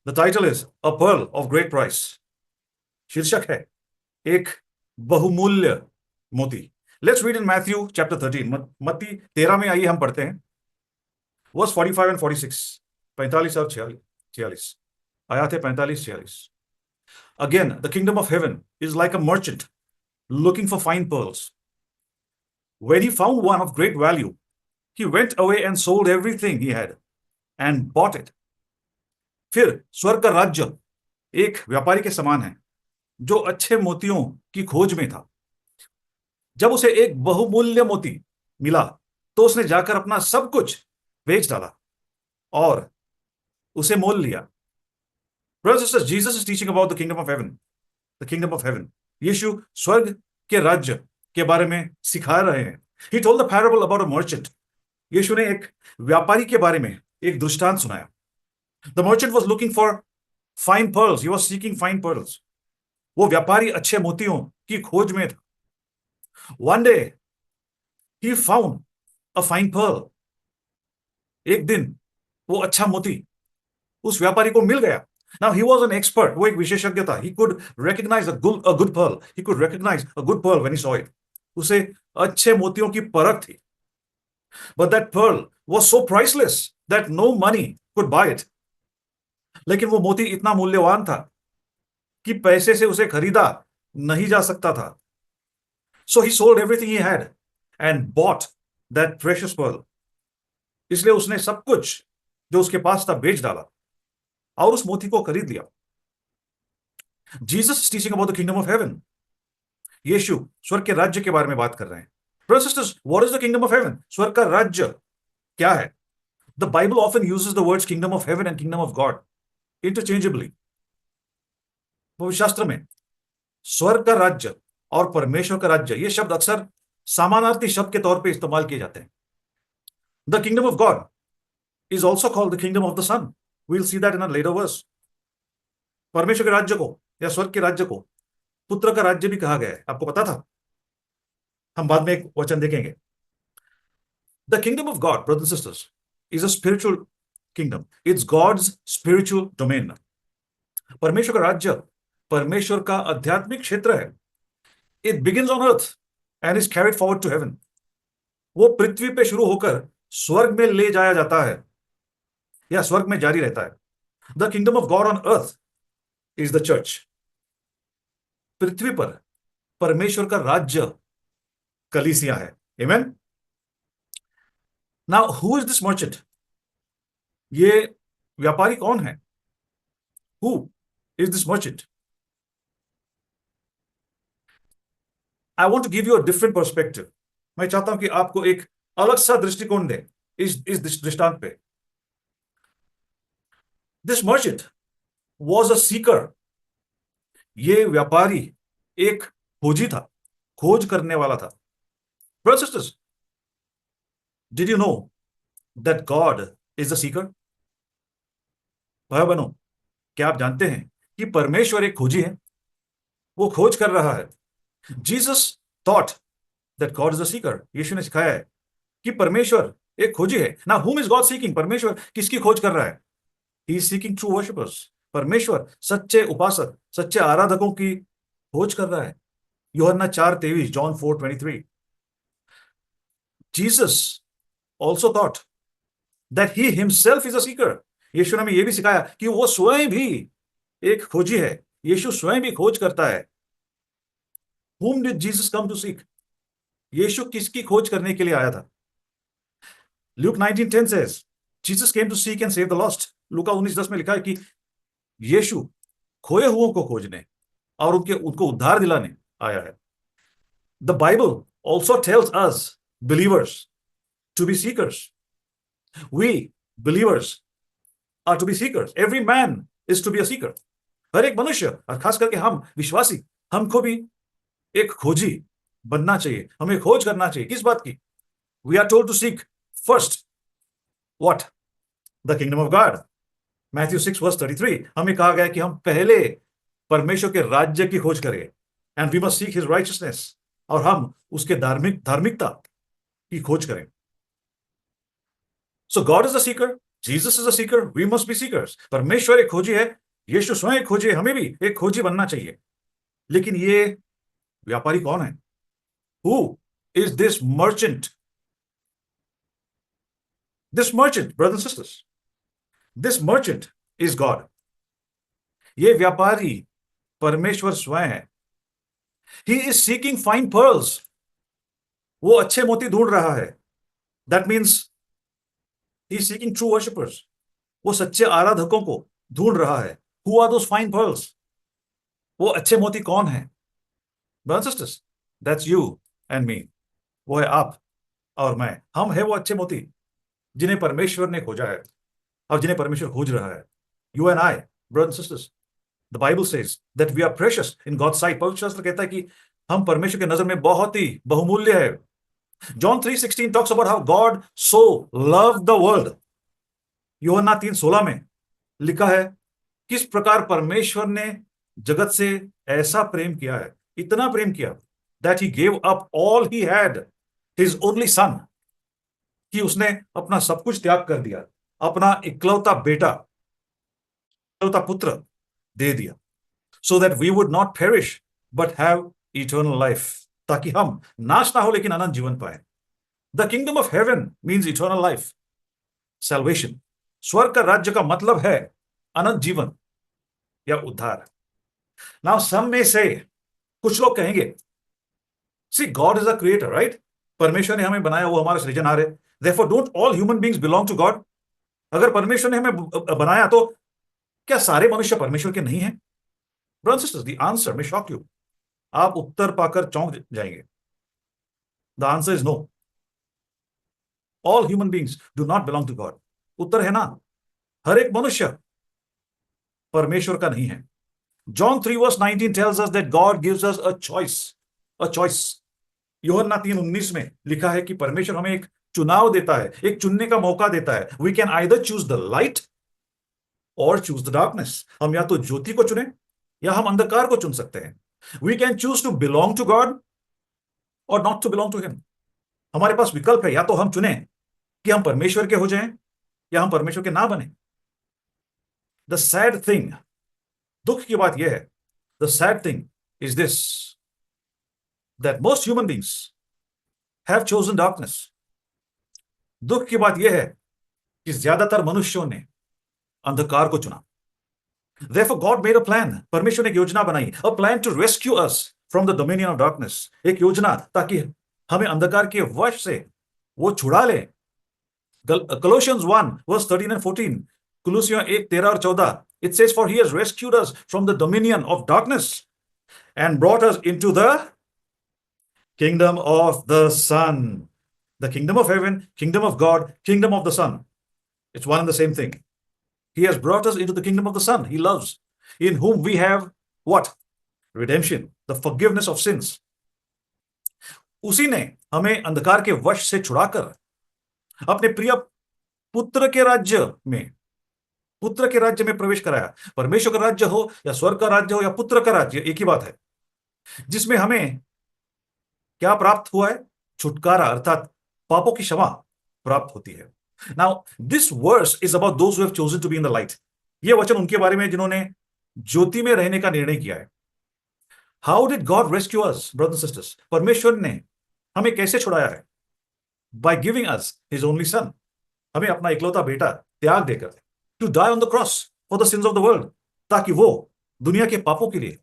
The title is a pearl of great price. शीर्षक है एक बहुमूल्य मोती। Let's read in Matthew chapter 13। मत्ती 13 में आइए हम पढ़ते हैं वर्स 45 एंड 46, 45 और 46 आयात है, 45-46। Again the kingdom of heaven is like a merchant looking for fine pearls. When he found one of great value, he went away and sold everything he had and bought it. फिर स्वर्ग का राज्य एक व्यापारी के समान है जो अच्छे मोतियों की खोज में था। जब उसे एक बहुमूल्य मोती मिला तो उसने जाकर अपना सब कुछ बेच डाला और उसे मोल लिया। Brothers and sisters, Jesus is teaching about the kingdom of heaven. The kingdom of heaven. यीशु स्वर्ग के राज्य के बारे में सिखा रहे हैं। He told the parable about a merchant. यीशु ने एक व्यापारी के बारे में एक दृष्टांत सुनाया। The merchant was looking for fine pearls. He was seeking fine pearls. वो व्यापारी अच्छे मोतियों की खोज में था। One day he found a fine pearl. एक दिन वो अच्छा मोती उस व्यापारी को मिल गया। Now he was an expert. वो एक विशेषज्ञ था। He could recognize a good pearl. He could recognize a good pearl when he saw it. उसे अच्छे मोतियों की परख थी। But that pearl was so priceless that no money could buy it. लेकिन वो मोती इतना मूल्यवान था कि पैसे से उसे खरीदा नहीं जा सकता था। So he sold everything he had and bought that precious pearl. इसलिए उसने सब कुछ जो उसके पास था बेच डाला और उस मोती को खरीद लिया। Jesus is teaching about the kingdom of heaven. यीशु स्वर्ग के राज्य के बारे में बात कर रहे हैं। Brothers and sisters, what is the kingdom of heaven? स्वर्ग का राज्य क्या है? The Bible often uses the words kingdom of heaven and kingdom of God interchangeably. पवित्र शास्त्र में स्वर्ग का राज्य और परमेश्वर का राज्य ये शब्द अक्सर समानार्थी शब्द के तौर पे इस्तेमाल किए जाते हैं। The kingdom of God is also called the kingdom of the Son. We'll see that in a later verse. परमेश्वर के राज्य को या स्वर्ग के राज्य को पुत्र का राज्य भी कहा गया है। आपको पता था? हम बाद में एक वचन देखेंगे। The kingdom of God, brothers and sisters, is a spiritual kingdom. It's God's spiritual domain. परमेश्वर का राज्य परमेश्वर का आध्यात्मिक क्षेत्र है। It begins on earth and is carried forward to heaven. वो पृथ्वी पे शुरू होकर स्वर्ग में ले जाया जाता है या स्वर्ग में जारी रहता है। The kingdom of God on earth is the church. पृथ्वी पर परमेश्वर का राज्य कलीसिया है। Amen. Now, who is this merchant? ये व्यापारी कौन है? Who is this merchant? I want to give you a different perspective. मैं चाहता हूं कि आपको एक अलग सा दृष्टिकोण दे इस दृष्टांत पे। This merchant was a seeker. ये व्यापारी एक खोजी था, खोज करने वाला था। Brothers and sisters, did you know that God is the seeker? भाई बहनों, क्या आप जानते हैं कि परमेश्वर एक खोजी है? वो खोज कर रहा है। Jesus taught that God is a seeker. यीशु ने सिखाया है कि परमेश्वर एक खोजी है। Now, whom is God seeking? परमेश्वर किसकी खोज कर रहा है? He is seeking true worshippers. परमेश्वर सच्चे उपासक, सच्चे आराधकों की खोज कर रहा है। यूहन्ना 4:23, John 4:23. Jesus also taught that he himself is a seeker. यीशु ने हमें यह भी सिखाया कि वो स्वयं भी एक खोजी है। यीशु स्वयं भी खोज करता है। Whom did Jesus come to seek? यीशु किसकी खोज करने के लिए आया था? Luke 19:10 says, Jesus came to seek and save the lost. लूका 19:10 में लिखा है कि यीशु खोए हुओं को खोजने और उनको उद्धार दिलाने आया है। The Bible also tells us believers to be seekers. We believers are to be seekers. Every man is to be a seeker. हर एक मनुष्य और खास करके हम विश्वासी, हमको भी एक खोजी बनना चाहिए। हमें खोज करना चाहिए। किस बात की? We are told to seek first what? The kingdom of God. Matthew 6:33. हमें कहा गया कि हम पहले परमेश्वर के राज्य की खोज करें। And we must seek his righteousness. और हम उसके धार्मिकता की खोज करें। So God is the seeker. Jesus is a seeker, we must be seekers. परमेश्वर एक खोजी है, यीशु स्वयं एक खोजी है, हमें भी एक खोजी बनना चाहिए। लेकिन ये व्यापारी कौन है? Who is this merchant? This merchant, brothers and sisters, this merchant is God. ये व्यापारी परमेश्वर स्वयं है। He is seeking fine pearls. वो अच्छे मोती ढूंढ रहा है। That means he is seeking true worshippers. वो सच्चे आराधकों को ढूंढ रहा है। Who are those fine pearls? वो अच्छे मोती कौन है? Brothers sisters, that's you and me. वो है आप और मैं। हम है वो अच्छे मोती जिन्हें परमेश्वर ने खोजा है और जिन्हें परमेश्वर खोज रहा है। You and I, brothers sisters, the Bible says that we are precious in God's sight. पवित्र शास्त्र कहता है कि हम परमेश्वर की नजर में बहुत ही बहुमूल्य है। John 3:16 talks about how God so loved the world. यूहन्ना 3:16 में लिखा है किस प्रकार परमेश्वर ने जगत से ऐसा प्रेम किया है, इतना प्रेम किया, that he gave up all he had, his only son, कि उसने अपना सब कुछ त्याग कर दिया, अपना इकलौता बेटा, इकलौता पुत्र दे दिया, so that we would not perish but have eternal life, ताकि हम नाश ना हो लेकिन अनंत जीवन पाए। The kingdom of heaven means eternal life, salvation. स्वर्ग का राज्य का मतलब है अनंत जीवन या उद्धार। Now some may say, कुछ लोग कहेंगे, see God is a creator, right? परमेश्वर ने हमें बनाया, वो हमारा सृजनहार है। Therefore don't all human beings belong to God? अगर परमेश्वर ने हमें बनाया तो क्या सारे मनुष्य परमेश्वर के नहीं हैं? Brothers and sisters, the answer may shock you. आप उत्तर पाकर चौंक जाएंगे। The answer is no. All human beings do not belong to God. उत्तर है ना, हर एक मनुष्य परमेश्वर का नहीं है। John 3:19 tells us that God gives us a choice. A choice. यूहन्ना 3:19 में लिखा है कि परमेश्वर हमें एक चुनाव देता है, एक चुनने का मौका देता है। We can either choose the light or choose the darkness. हम या तो ज्योति को चुने या हम अंधकार को चुन सकते हैं। We can choose to belong to God or not to belong to him. हमारे पास विकल्प है, या तो हम चुने कि हम परमेश्वर के हो जाएं या हम परमेश्वर के ना बने। The sad thing, दुख की बात यह है, the sad thing is this, that most human beings have chosen darkness. दुख की बात यह है कि ज्यादातर मनुष्यों ने अंधकार को चुना। Therefore God made a plan. परमेश्वर ने एक योजना बनाई, a plan to rescue us from the dominion of darkness. एक योजना ताकि हमें अंधकार के वश से वो छुड़ा ले। Colossians 1:13-14, कुलुसियों 1:13 और 14, it says, for he has rescued us from the dominion of darkness and brought us into the kingdom of the Son. The kingdom of heaven, kingdom of God, kingdom of the Son. It's one and the same thing. He has brought us into the kingdom of the Son he loves, in whom we have what? Redemption, the forgiveness of sins. उसी ने हमें अंधकार के वश से छुड़ाकर अपने प्रिय पुत्र के राज्य में प्रवेश कराया। परमेश्वर का राज्य हो या स्वर्ग का राज्य हो या पुत्र का राज्य, एक ही बात है, जिसमें हमें क्या प्राप्त हुआ है? छुटकारा, अर्थात पापों की क्षमा प्राप्त होती है। Now this verse is about those who have chosen to be in the light. ये वचन उनके बारे में जिन्होंने ज्योति में रहने का निर्णय किया है। How did God rescue us, brothers and sisters? परमेश्वर ने हमें कैसे छुड़ाया है? By giving us his only son. हमें अपना इकलौता बेटा त्याग देकर, to die on the cross for the sins of the world, ताकि वो दुनिया के पापों के लिए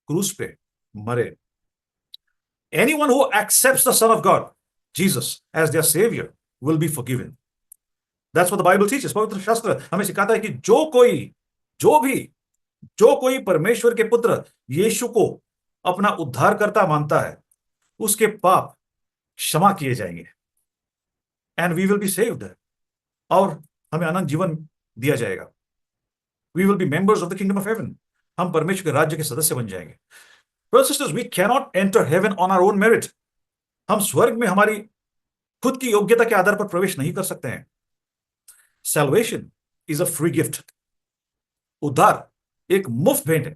क्रूस पे मरे। Anyone who accepts the Son of God, Jesus, as their Savior will be forgiven. That's what the Bible teaches. पवित्र शास्त्र हमें सिखाता है कि जो कोई परमेश्वर के पुत्र यीशु को अपना उद्धारकर्ता मानता है, उसके पाप क्षमा किए जाएंगे। And we will be saved. और हमें अनंत जीवन दिया जाएगा। We will be members of the kingdom of heaven. हम परमेश्वर के राज्य के सदस्य बन जाएंगे। Brothers and sisters, we cannot enter heaven on our own merit. हम स्वर्ग में हमारी खुद की योग्यता के आधार पर प्रवेश नहीं कर सकते हैं। Salvation is a free gift. उद्धार एक मुफ्त भेंट है।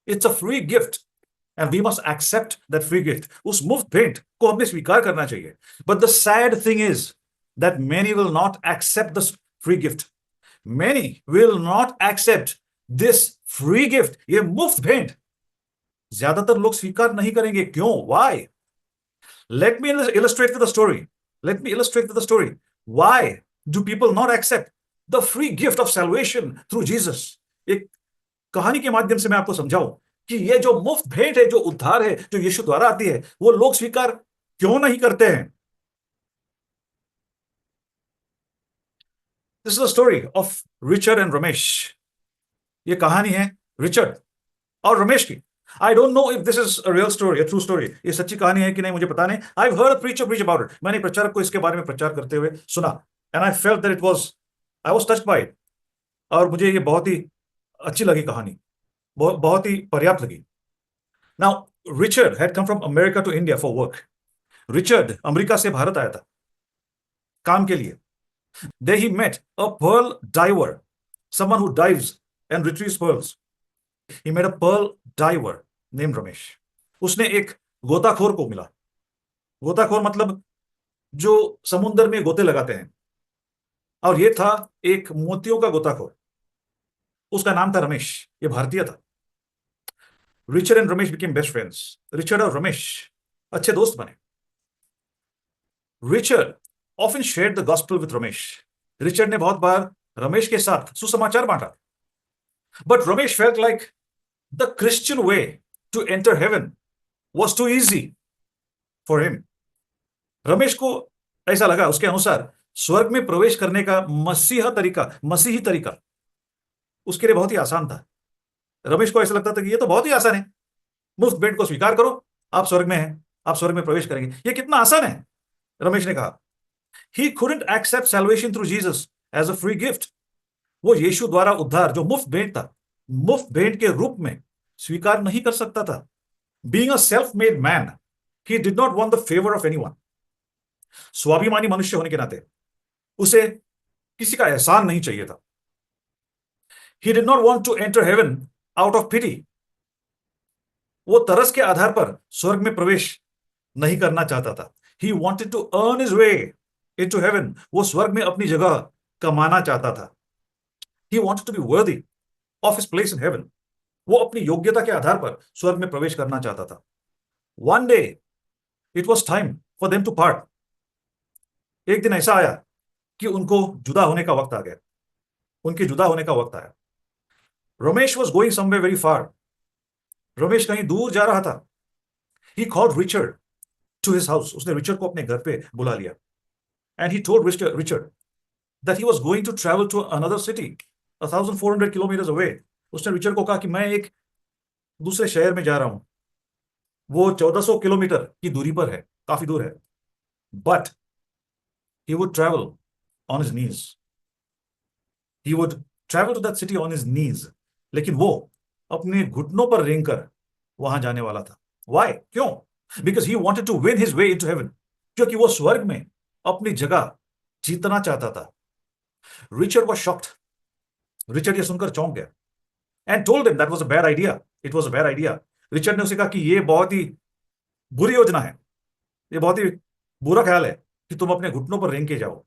It's a free gift and we must accept that free gift. उस मुफ्त भेंट को हमने स्वीकार करना चाहिए। But the sad thing is that many will not accept free gift. Many will not accept this free gift. ये मुफ्त भेंट ज्यादातर लोग स्वीकार नहीं करेंगे. क्यों? Why? Let me illustrate with a story. Let me illustrate with a story. Why do people not accept the free gift of salvation through Jesus? एक कहानी के माध्यम से मैं आपको समझाऊं कि ये जो मुफ्त भेंट है, जो उद्धार है, जो यीशु द्वारा आती है, वो लोग स्वीकार क्यों नहीं करते हैं. This is a story of Richard and Ramesh. ये कहानी है रिचर्ड और रमेश की. I don't know if this is a real story, a true story. ये सच्ची कहानी है कि नहीं मुझे पता नहीं. I heard a preacher preach about it. मैंने प्रचारक को इसके बारे में प्रचार करते हुए सुना. And I felt that it was, I was touched bye it. और मुझे ये बहुत ही अच्छी लगी कहानी, बहुत ही पर्याप्त लगी. Now Richard had come from America to India for work. Richard America से भारत आया था काम के लिए. There he met a pearl diver, someone who dives and retrieves pearls. He met a pearl diver named Ramesh. उसने एक गोताखोर को मिला. गोताखोर मतलब जो समुद्र में गोते लगाते हैं. और ये था एक मोतियों का गोताखोर. उसका नाम था रमेश. ये भारतीय था. Richard and Ramesh became best friends. Richard और रमेश अच्छे दोस्त बने. Richard often shared the gospel with Ramesh. Richard ने बहुत बार रमेश के साथ सुसमाचार बांटा. But Ramesh felt like the Christian way to enter heaven was too easy for him. Ramesh को ऐसा लगा, उसके अनुसार स्वर्ग में प्रवेश करने का मसीही तरीका उसके लिए बहुत ही आसान था. रमेश को ऐसा लगता था कि ये तो बहुत ही आसान है. मुफ्त भेंट को स्वीकार करो, आप स्वर्ग में हैं, आप स्वर्ग में प्रवेश करेंगे. ये कितना आसान है, रमेश ने कहा. He couldn't accept salvation through Jesus as a free gift. वो यीशु द्वारा उद्धार जो मुफ्त भेंट था, मुफ्त भेंट के रूप में स्वीकार नहीं कर सकता था. Being a self-made man, he did not want the favor of anyone. स्वाभिमानी मनुष्य होने के नाते उसे किसी का एहसान नहीं चाहिए था. He did not want to enter heaven out of pity. वो तरस के आधार पर स्वर्ग में प्रवेश नहीं करना चाहता था. He wanted to earn his way into heaven. वो स्वर्ग में अपनी जगह कमाना चाहता था. He wanted to be worthy of his place in heaven. वो अपनी योग्यता के आधार पर स्वर्ग में प्रवेश करना चाहता था. One day it was time for them to part. एक दिन ऐसा आया कि उनको जुदा होने का वक्त आ गया. उनके जुदा होने का वक्त आया. Ramesh was going somewhere very far. Ramesh कहीं दूर जा रहा था. He called Richard to his house. उसने रिचर्ड को अपने घर पे बुला लिया. And he told Richard that he was going to travel to another city 1,400 kilometers away. उसने रिचर्ड को कहा कि मैं एक दूसरे शहर में जा रहा हूं. वो 1400 किलोमीटर की दूरी पर है, काफी दूर है. But he would travel on his knees. He would travel to that city on his knees. लेकिन वो अपने घुटनों पर रेंग कर वहां जाने वाला था. Why? क्यों? Because he wanted to win his way into heaven. क्योंकि वो स्वर्ग में अपनी जगह जीतना चाहता था. Richard was shocked. रिचर्ड ये सुनकर चौंक गया. And told him that was a bad idea. It was a bad idea. Richard ने उसे कहा कि ये बहुत ही बुरी योजना है, ये बहुत ही बुरा ख्याल है कि तुम अपने घुटनों पर रेंग के जाओ.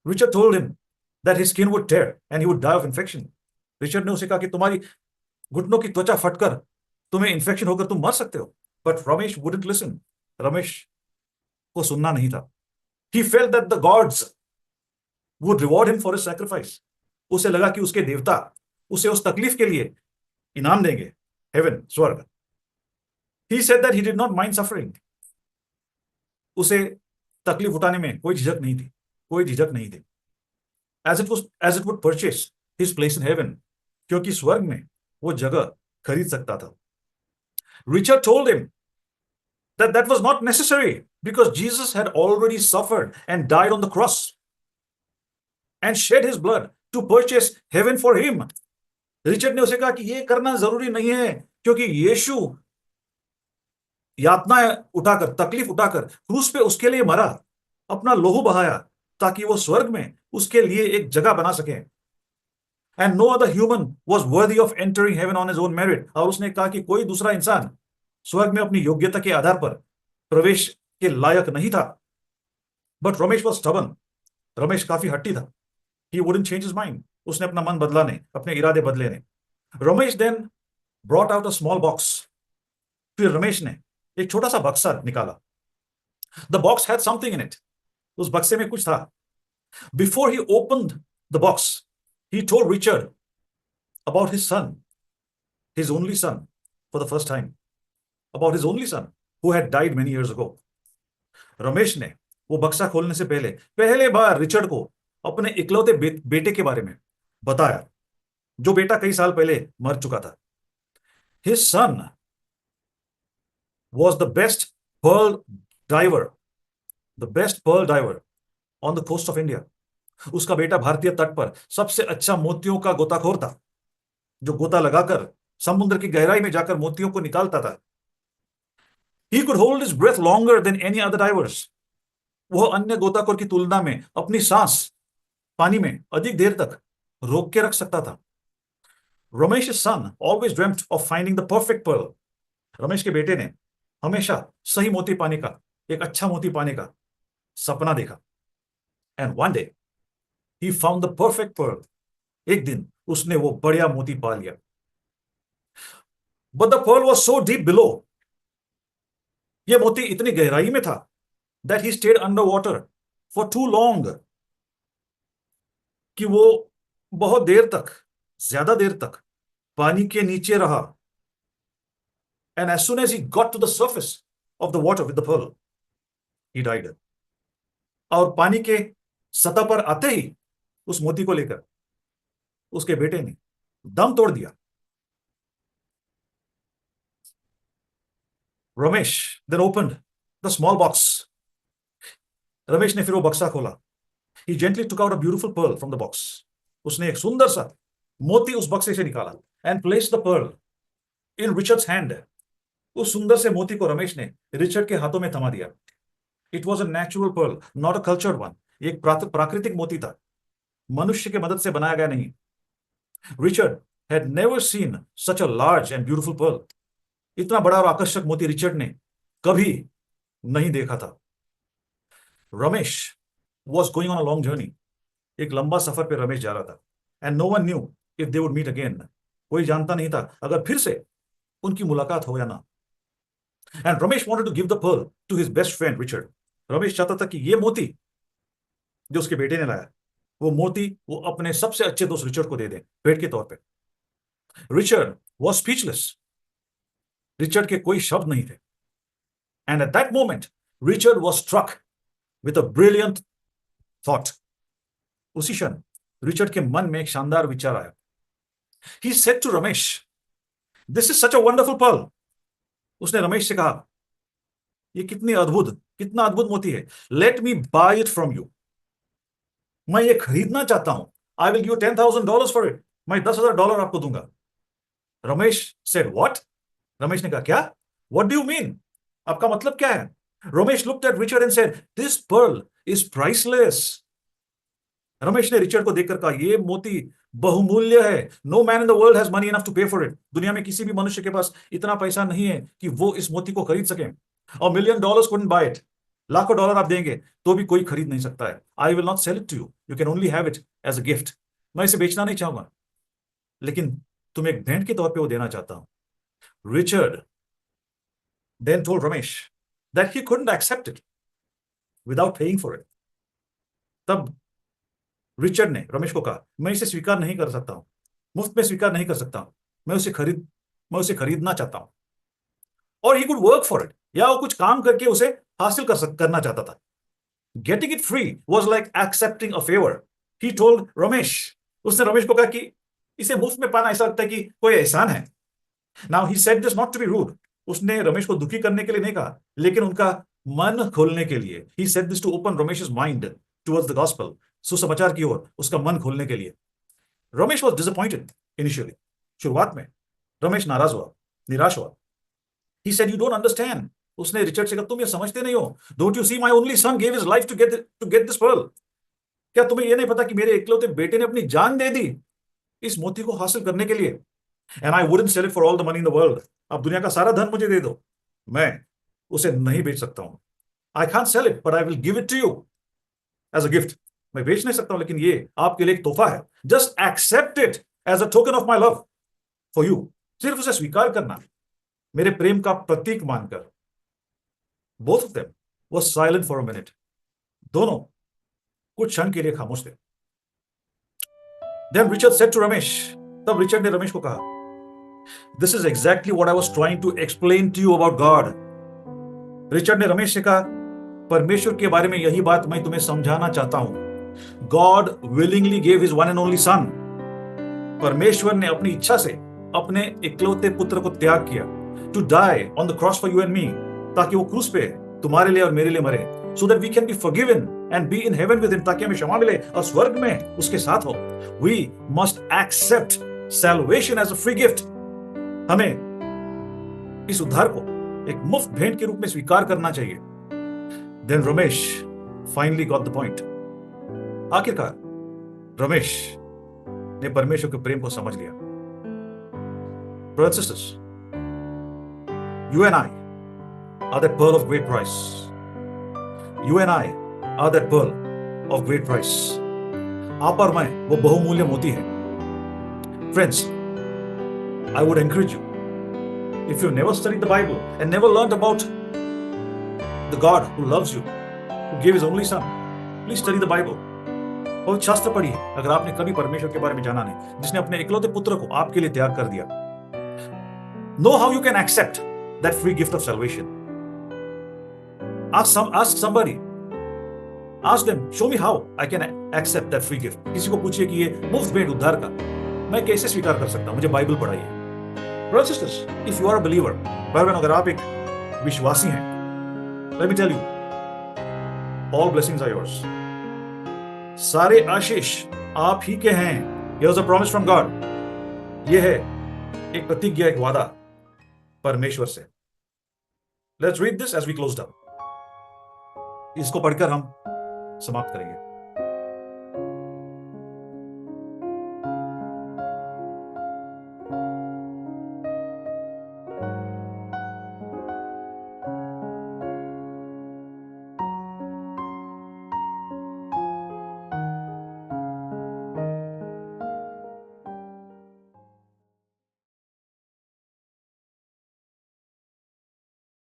Richard told him that his skin would tear and he would die of infection. Richard ने उसे कहा कि तुम्हारी घुटनों की त्वचा फटकर तुम्हें इन्फेक्शन होकर तुम मर सकते हो. But Ramesh wouldn't listen. Ramesh को सुनना नहीं था. He felt that the gods would reward him for his sacrifice. उसे लगा कि उसके देवता उसे उस तकलीफ के लिए इनाम देंगे, हेवन, स्वर्ग. He said that he did not mind suffering. उसे तकलीफ उठाने में कोई झिझक नहीं थी, कोई झिझक नहीं थी. As it would purchase his place in heaven. क्योंकि स्वर्ग में वो जगह खरीद सकता था. Richard told him that was not necessary because Jesus had already suffered and died on the cross and shed his blood to purchase heaven for him. Richard ने उसे कहा कि ये करना जरूरी नहीं है क्योंकि यीशु यातनाएं उठाकर, तकलीफ उठाकर क्रूस पे उसके लिए मरा, अपना लोहू बहाया ताकि वो स्वर्ग में उसके लिए एक जगह बना सके. And no other human was worthy of entering heaven on his own merit. और उसने कहा कि कोई दूसरा इंसान स्वर्ग में अपनी योग्यता के आधार पर प्रवेश के लायक नहीं था. But Ramesh was stubborn. Ramesh काफी हट्टी था. He wouldn't change his mind. उसने अपना मन बदला नहीं, अपने इरादे बदले नहीं. Ramesh then brought out a small box. फिर रमेश ने एक छोटा सा बक्सा निकाला. The box had something in it. उस बक्से में कुछ था. Before he opened the box, he told Richard about his son, his only son, for the first time. About his only son, who had died many years ago. Ramesh ने वो बक्सा खोलने से पहले बार रिचर्ड को अपने इकलौते बेटे के बारे में बताया, जो बेटा कई साल पहले मर चुका था. His son was the best pearl diver on the coast of India. उसका बेटा भारतीय तट पर सबसे अच्छा मोतियों का गोताखोर था, जो गोता लगाकर समुद्र की गहराई में जाकर मोतियों को निकालता था. He could hold his breath longer than any other divers. वह अन्य गोताखोर की तुलना में अपनी सांस पानी में अधिक देर तक रोक के रख सकता था. Ramesh's son always dreamt of finding the perfect pearl. Ramesh के बेटे ने हमेशा सही मोती पाने का, एक अच्छा मोती पाने का सपना देखा. And one day he found the perfect pearl. एक दिन उसने वो बढ़िया मोती पा लिया. But the pearl was so deep below. ये मोती इतनी गहराई में था that he stayed underwater for too long. कि वो बहुत देर तक, ज्यादा देर तक पानी के नीचे रहा. And as soon as he got to the surface of the water with the pearl, he died. और पानी के सतह पर आते ही उस मोती को लेकर उसके बेटे ने दम तोड़ दिया. Ramesh then opened the small box. Ramesh ने फिर वो बक्सा खोला. He gently took out a beautiful pearl from the box. उसने एक सुंदर सा मोती उस बक्से से निकाला and placed the pearl in Richard's hand. उस सुंदर से मोती को रमेश ने रिचर्ड के हाथों में थमा दिया. It was a natural pearl, not a cultured one. एक प्राकृतिक मोती था, मनुष्य के मदद से बनाया गया नहीं. Richard had never seen such a large and beautiful pearl. इतना बड़ा और आकर्षक मोती रिचर्ड ने कभी नहीं देखा था. Ramesh was going on a long journey. एक लंबा सफर पे रमेश जा रहा था. And no one knew if they would meet again. कोई जानता नहीं था अगर फिर से उनकी मुलाकात हो या ना. And Ramesh wanted to give the pearl to his best friend Richard. Ramesh चाहता था कि ये मोती जो उसके बेटे ने लाया, वो मोती वो अपने सबसे अच्छे दोस्त रिचर्ड को दे दे भेंट के तौर पे. Richard was speechless. रिचर्ड के कोई शब्द नहीं थे. And at that moment, Richard was struck with a brilliant thought. उसी क्षण रिचर्ड के मन में एक शानदार विचार आया. He said to Ramesh, "This is such a wonderful pearl." उसने रमेश से कहा, ये कितना अद्भुत मोती है. Let me buy it from you. मैं ये खरीदना चाहता हूं. I will give you $10,000 for it. मैं $10,000 आपको दूंगा. Ramesh said, "What?" रमेश ने कहा, क्या? What do you mean? आपका मतलब क्या है? Ramesh looked at Richard and said, "This pearl is priceless." Ramesh ने रिचर्ड को देखकर कहा, ये मोती बहुमूल्य है. No man in the world has money enough to pay for it. दुनिया में किसी भी मनुष्य के पास इतना पैसा नहीं है कि वो इस मोती को खरीद सके. $1 million couldn't buy it. लाखों डॉलर आप देंगे तो भी कोई खरीद नहीं सकता है. I will not sell it to you. You can only have it as a gift. मैं इसे बेचना नहीं चाहूंगा, लेकिन तुम्हें एक भेंट के तौर पे वो देना चाहता हूं. Richard then told Ramesh that he couldn't accept it without paying for it. तब रिचर्ड ने रमेश को कहा, मैं इसे स्वीकार नहीं कर सकता हूं, मुफ्त में स्वीकार नहीं कर सकता हूं. मैं उसे खरीदना चाहता हूं. और he could work for it, या वो कुछ काम करके उसे हासिल करना चाहता था. Getting it free was like accepting a favor. He told Ramesh, उसने रमेश को कहा कि इसे मुफ्त में पाना ऐसा लगता है कि कोई एहसान है. Now he said this not to be rude. उसने रमेश को दुखी करने के लिए नहीं कहा, लेकिन उनका मन खोलने के लिए. He said this to open Ramesh's mind towards the gospel. सुसमाचार की ओर उसका मन खोलने के लिए. Ramesh was disappointed initially. शुरुआत में रमेश निराश हुआ. He said, "You don't understand." उसने रिचर्ड से कहा, तुम ये समझते नहीं हो. Don't you see my only son gave his life to get this pearl? क्या तुम्हें ये नहीं पता कि मेरे इकलौते बेटे ने अपनी जान दे दी इस मोती को हासिल करने के लिए? And I wouldn't sell it for all the money in the world. अब दुनिया का सारा धन मुझे दे दो, मैं उसे नहीं बेच सकता हूं. I can't sell it, but I will give it to you as a gift. मैं बेच नहीं सकता हूं, लेकिन ये आपके लिए एक तोहफा है। Just accept it as a token of my love for you. सिर्फ उसे स्वीकार करना, मेरे प्रेम का प्रतीक मानकर। Both of them was silent for a minute. दोनों कुछ क्षण के लिए खामोश थे। Then Richard said to Ramesh, तब रिचर्ड ने रमेश को कहा, this is exactly what I was trying to explain to you about God. Richard ने रमेश से कहा, परमेश्वर के बारे में यही बात मैं तुम्हें समझाना चाहता हूं। God willingly gave his one and only son. परमेश्वर ने अपनी इच्छा से अपने इकलौते पुत्र को त्याग किया, to die on the cross for you and me, ताकि वो क्रूस पे तुम्हारे लिए और मेरे लिए मरे, so that we can be forgiven and be in heaven with him, ताकि हमें क्षमा मिले और स्वर्ग में उसके साथ हो। We must accept salvation as a free gift. हमें इस उद्धार को एक मुफ्त भेंट के रूप में स्वीकार करना चाहिए। Then Ramesh finally got the point. आखिरकार रमेश ने परमेश्वर के प्रेम को समझ लिया। Brothers and sisters, you and I are that pearl of great price. You and I are that pearl of great price. आप और मैं वो बहुमूल्य मोती है। Friends, I would encourage you, if you've never studied the Bible and never learned about the God who loves you, who gave his only son, please study the Bible. बहुत शास्त्र पढ़िए अगर आपने कभी परमेश्वर के बारे में जाना नहीं, जिसने अपने इकलौते पुत्र को आपके लिए त्याग कर दिया। Know how you can accept that free gift of salvation. Ask somebody. Ask them, show me how I can accept that free gift. किसी को पूछिए कि ये मुफ्त भेंट उद्धार का मैं कैसे स्वीकार कर सकता हूं, मुझे बाइबल पढ़ाइए। Brothers and sisters, if you are a believer, भाई बहन अगर आप एक विश्वासी हैं, let me tell you, all blessings are yours. सारे आशीष आप ही के हैं। Here's a promise from God. ये है एक प्रतिज्ञा, एक वादा परमेश्वर से। Let's read this as we close down. इसको पढ़कर हम समाप्त करेंगे।